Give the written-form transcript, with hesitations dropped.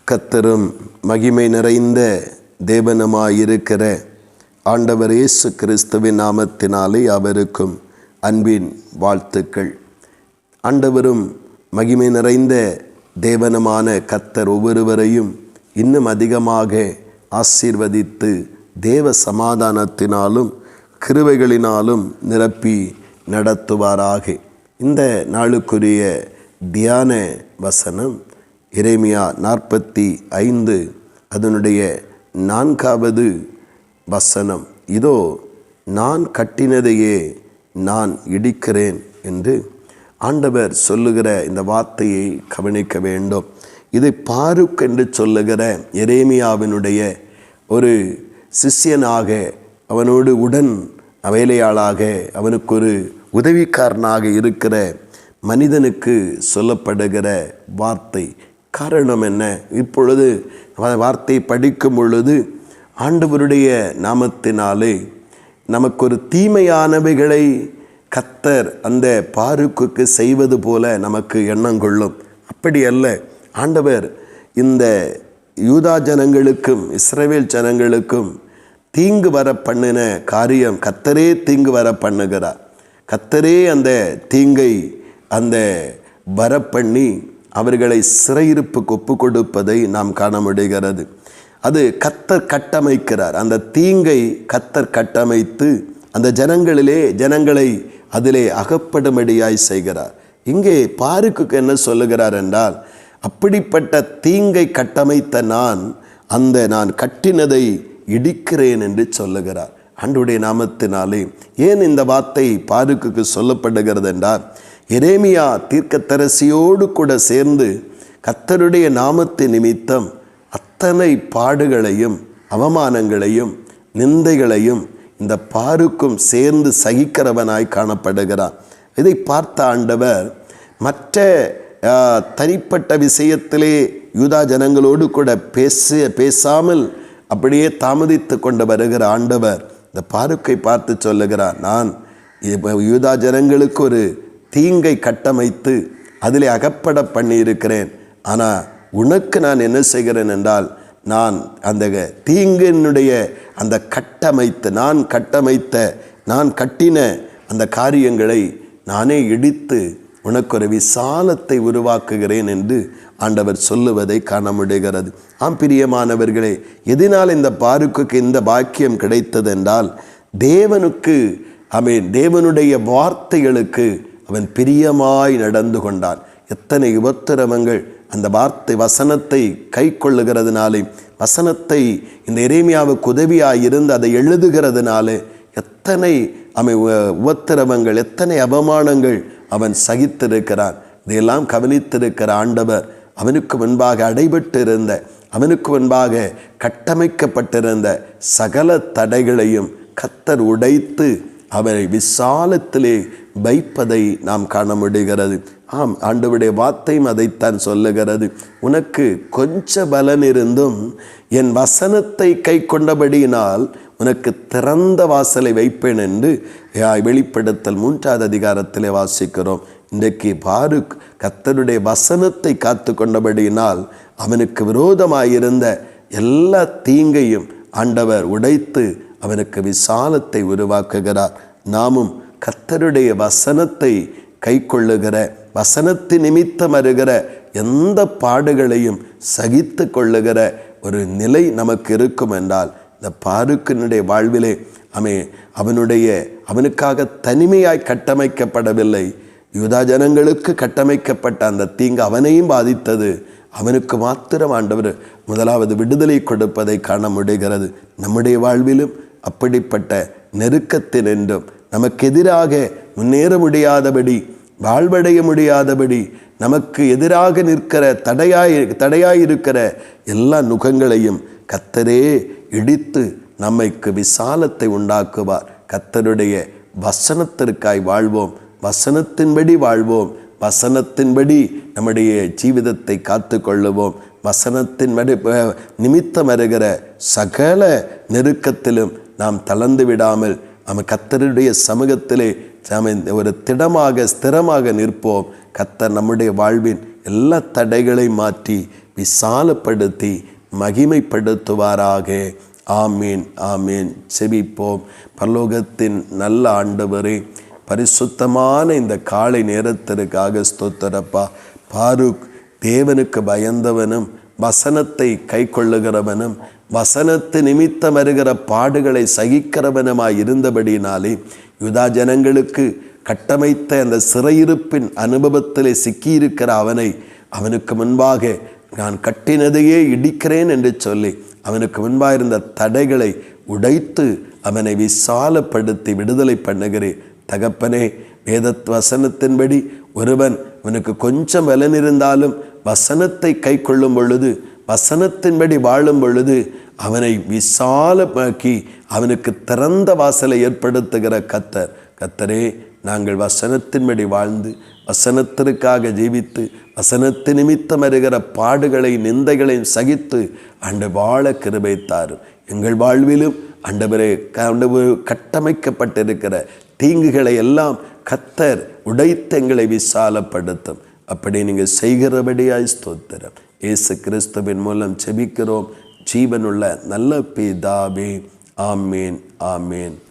கர்த்தரும் மகிமை நிறைந்த தேவனுமாயிருக்கிற ஆண்டவர் இயேசு கிறிஸ்துவின் நாமத்தினாலே அவருக்கும் அன்பின் வாழ்த்துக்கள். ஆண்டவரும் மகிமை நிறைந்த தேவனுமான கர்த்தர் ஒவ்வொருவரையும் இன்னும் அதிகமாக ஆசீர்வதித்து தேவ சமாதானத்தினாலும் கிருபைகளினாலும் நிரப்பி நடத்துவாராக. இந்த நாளுக்குரிய தியான வசனம் எரேமியா 45 அதனுடைய 4வது வசனம். இதோ நான் கட்டினதையே நான் இடிக்கிறேன் என்று ஆண்டவர் சொல்லுகிற இந்த வார்த்தையை கவனிக்க வேண்டும். இது பாருக் என்று சொல்லுகிற எரேமியாவினுடைய ஒரு சிஷ்யனாக, அவனோடு உடன் வேலையாளாக, அவனுக்கு ஒரு உதவிக்காரனாக இருக்கிற மனிதனுக்கு சொல்லப்படுகிற வார்த்தை. காரணம் என்ன? இப்பொழுது வார்த்தை படிக்கும் பொழுது ஆண்டவருடைய நாமத்தினாலே நமக்கு ஒரு தீமையானவைகளை கர்த்தர் அந்த பாருக்குக்கு செய்வது போல நமக்கு எண்ணம் கொள்ளும். அப்படி அல்ல. ஆண்டவர் இந்த யூதா ஜனங்களுக்கும் இஸ்ரவேல் ஜனங்களுக்கும் தீங்கு வர பண்ணின காரியம் கர்த்தரே தீங்கு வர பண்ணுகிறார். கர்த்தரே அந்த தீங்கை அந்த வர பண்ணி அவர்களை சிறையிருப்புக்கு ஒப்பு கொடுப்பதை நாம் காண முடிகிறது. அது கர்த்தர் கட்டமைக்கிறார். அந்த தீங்கை கர்த்தர் கட்டமைத்து அந்த ஜனங்களை அதிலே அகப்படும்படியாய் செய்கிறார். இங்கே பாருக்குக்கு என்ன சொல்லுகிறார் என்றால், அப்படிப்பட்ட தீங்கை கட்டமைத்த நான் கட்டினதை இடிக்கிறேன் என்று சொல்லுகிறார். ஆண்டவருடைய நாமத்தினாலே ஏன் இந்த வார்த்தை பாருக்குக்கு சொல்லப்படுகிறது என்றால், எரேமியா தீர்க்கதரிசியோடு கூட சேர்ந்து கர்த்தருடைய நாமத்தின் நிமித்தம் அத்தனை பாடுகளையும் அவமானங்களையும் நிந்தைகளையும் இந்த பாருக்கும் சேர்ந்து சகிக்கிறவனாய் காணப்படுகிறான். இதை பார்த்த ஆண்டவர் மற்ற தனிப்பட்ட விஷயத்திலே யூதா ஜனங்களோடு கூட பேசாமல் அப்படியே தாமதித்து கொண்டு வருகிற ஆண்டவர் இந்த பாருக்கை பார்த்து சொல்லுகிறார், நான் யூதா ஜனங்களுக்கு ஒரு தீங்கை கட்டமைத்து அதிலே அகப்பட பண்ணியிருக்கிறேன். ஆனால் உனக்கு நான் என்ன செய்கிறேன் என்றால், நான் அந்த தீங்கினுடைய அந்த நான் கட்டின அந்த காரியங்களை நானே இடித்து உனக்கு ஒரு விசாலத்தை உருவாக்குகிறேன் என்று ஆண்டவர் சொல்லுவதை காண முடிகிறது. பிரியமானவர்களே, எதனால் இந்த பாருக்குக்கு இந்த பாக்கியம் கிடைத்தது என்றால், தேவனுடைய வார்த்தைகளுக்கு அவன் பிரியமாய் நடந்து கொண்டான். எத்தனை உபத்திரவங்கள் அந்த வார்த்தை வசனத்தை கை கொள்ளுகிறதுனாலே, வசனத்தை இந்த எரேமியாவுக்கு உதவியாயிருந்து அதை எழுதுகிறதுனாலே எத்தனை உபத்திரவங்கள், எத்தனை அவமானங்கள் அவன் சகித்திருக்கிறான். இதையெல்லாம் கவனித்திருக்கிற ஆண்டவர் அவனுக்கு முன்பாக அடைபட்டிருந்த, அவனுக்கு முன்பாக கட்டமைக்கப்பட்டிருந்த சகல தடைகளையும் கர்த்தர் உடைத்து அவரை விசாலத்திலே வைப்பதை நாம் காண முடிகிறது. ஆண்டவருடைய வார்த்தையும் அதைத்தான் சொல்லுகிறது. உனக்கு கொஞ்ச பலன் இருந்தும் என் வசனத்தை கை கொண்டபடியினால் உனக்கு திறந்த வாசலை வைப்பேன் என்று வெளிப்படுத்தல் 3வது அதிகாரத்திலே வாசிக்கிறோம். இன்றைக்கு பாருக் கர்த்தருடைய வசனத்தை காத்து கொண்டபடியினால் அவனுக்கு விரோதமாயிருந்த எல்லா தீங்கையும் ஆண்டவர் உடைத்து அவனுக்கு விசாலத்தை உருவாக்குகிறார். நாமும் கர்த்தருடைய வசனத்தை கை கொள்ளுகிற, வசனத்தின் நிமித்தம் வருகிற எந்த பாடுகளையும் சகித்து கொள்ளுகிற ஒரு நிலை நமக்கு இருக்கும் என்றால், இந்த பாருக்கினுடைய வாழ்விலே அவனுக்காக தனிமையாய் கட்டமைக்கப்படவில்லை. யூதா ஜனங்களுக்கு கட்டமைக்கப்பட்ட அந்த தீங்கு அவனையும் பாதித்தது. அவனுக்கு மாத்திரம் ஆண்டவர் முதலாவது விடுதலை கொடுப்பதை காண முடிகிறது. நம்முடைய வாழ்விலும் அப்படிப்பட்ட நெருக்கத்தில் என்றும் நமக்கு எதிராக முன்னேற முடியாதபடி, வாழ்வடைய முடியாதபடி, நமக்கு எதிராக நிற்கிற தடையாயிருக்கிற எல்லா நுகங்களையும் கர்த்தரே இடித்து நம்மைக்கு விசாலத்தை உண்டாக்குவார். கர்த்தருடைய வசனத்திற்காய் வாழ்வோம், வசனத்தின்படி வாழ்வோம், வசனத்தின்படி நம்முடைய ஜீவிதத்தை காத்து கொள்ளுவோம். வசனத்தின் நிமித்தம் வருகிற சகல நெருக்கத்திலும் நாம் தளர்ந்து விடாமல் கர்த்தருடைய சமூகத்திலே ஒரு ஸ்திரமாக நிற்போம். கர்த்தர் நம்முடைய வாழ்வின் எல்லா தடைகளை மாற்றி விசாலப்படுத்தி மகிமைப்படுத்துவாராக. ஆமீன், ஆமீன். செபிப்போம். பரலோகத்தின் நல்ல ஆண்டவரே, பரிசுத்தமான இந்த காலை நேரத்திற்காக ஸ்தோத்திரப்பா. பாருக் தேவனுக்கு பயந்தவனும் வசனத்தை கை கொள்ளுகிறவனும் வசனத்து நிமித்தம் வருகிற பாடுகளை சகிக்கிறவனுமாய் இருந்தபடினாலே யூதா ஜனங்களுக்கு கட்டமைத்த அந்த சிறையிருப்பின் அனுபவத்திலே சிக்கியிருக்கிற அவனுக்கு முன்பாக நான் கட்டினதையே இடிக்கிறேன் என்று சொல்லி அவனுக்கு முன்பாக இருந்த தடைகளை உடைத்து அவனை விசாலப்படுத்தி விடுதலை பண்ணுகிறேன். தகப்பனே, வேத வசனத்தின்படி ஒருவன் அவனுக்கு கொஞ்சம் பலன் இருந்தாலும் வசனத்தை கை கொள்ளும் பொழுது, வசனத்தின்படி வாழும் பொழுது அவனை விசாலமாக்கி அவனுக்கு திறந்த வாசலை ஏற்படுத்துகிற கர்த்தரே, நாங்கள் வசனத்தின்படி வாழ்ந்து வசனத்திற்காக ஜீவித்து வசனத்து நிமித்தம் வருகிற பாடுகளை நிந்தைகளையும் சகித்து வாழ கிருபை தாரும். எங்கள் வாழ்விலும் ஆண்டவரே கட்டமைக்கப்பட்டிருக்கிற தீங்குகளை எல்லாம் கர்த்தர் உடைத்து எங்களை விசாலப்படுத்தும். அப்படி நீங்கள் செய்கிறபடியாய் ஸ்தோத்திரம். இயேசு கிறிஸ்துவின் மூலம் செபிக்கிறோம் ஜீவனுள்ள நல்ல பிதாவே. ஆமேன், ஆமேன்.